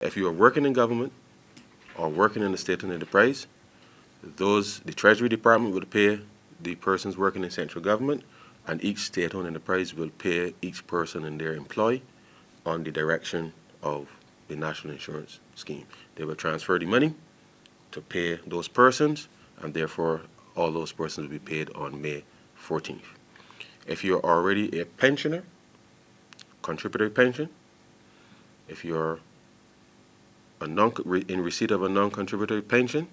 If you are working in government or working in the state-owned enterprise, the Treasury Department will pay the persons working in central government, and each state-owned enterprise will pay each person and their employee on the direction of the National Insurance Scheme. They will transfer the money to pay those persons, and therefore all those persons will be paid on May 14th. If you're already a pensioner, contributory pension, if you're in receipt of a non-contributory pension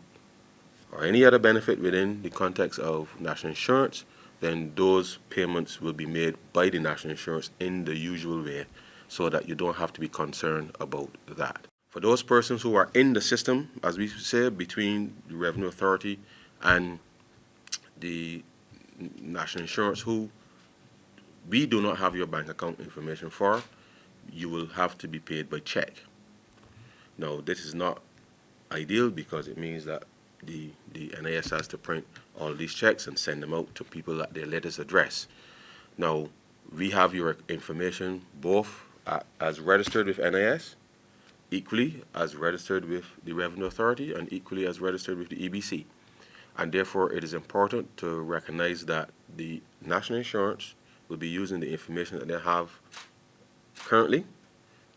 or any other benefit within the context of national insurance, then those payments will be made by the national insurance in the usual way, so that you don't have to be concerned about that. For those persons who are in the system, as we say, between the Revenue Authority and the national insurance, who we do not have your bank account information for, you will have to be paid by check. Now, this is not ideal because it means that the NIS has to print all these checks and send them out to people at their latest address. Now, we have your information both as registered with NIS, equally as registered with the Revenue Authority, and equally as registered with the EBC. And therefore, it is important to recognize that the national insurance will be using the information that they have currently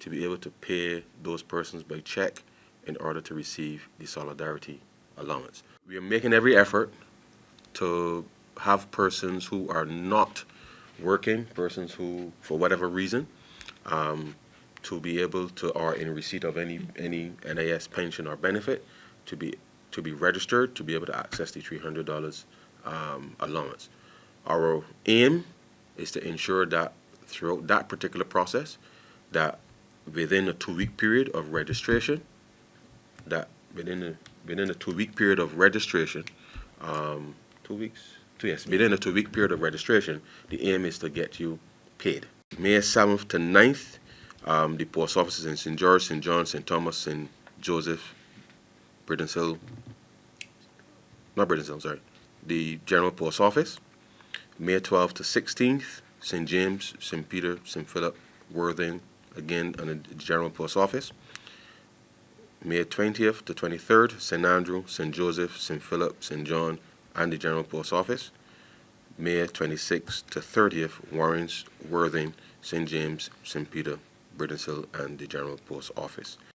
to be able to pay those persons by check in order to receive the solidarity allowance. We are making every effort to have persons who are not working, persons who, for whatever reason, to be able to, or in receipt of any NIS pension or benefit, to be registered to be able to access the $300 allowance. Our aim is to ensure that throughout that particular process, that within a 2-week period of registration, within a 2-week period of registration, within a 2-week period of registration, the aim is to get you paid. May 7th to 9th, the post offices in St. George, St. John, St. Thomas, St. Joseph, the General Post Office. May 12th to 16th, St. James, St. Peter, St. Philip, Worthing, again, and the General Post Office. May 20th to 23rd, St. Andrew, St. Joseph, St. Philip, St. John, and the General Post Office. May 26th to 30th, Warrens, Worthing, St. James, St. Peter, Brittensill, and the General Post Office.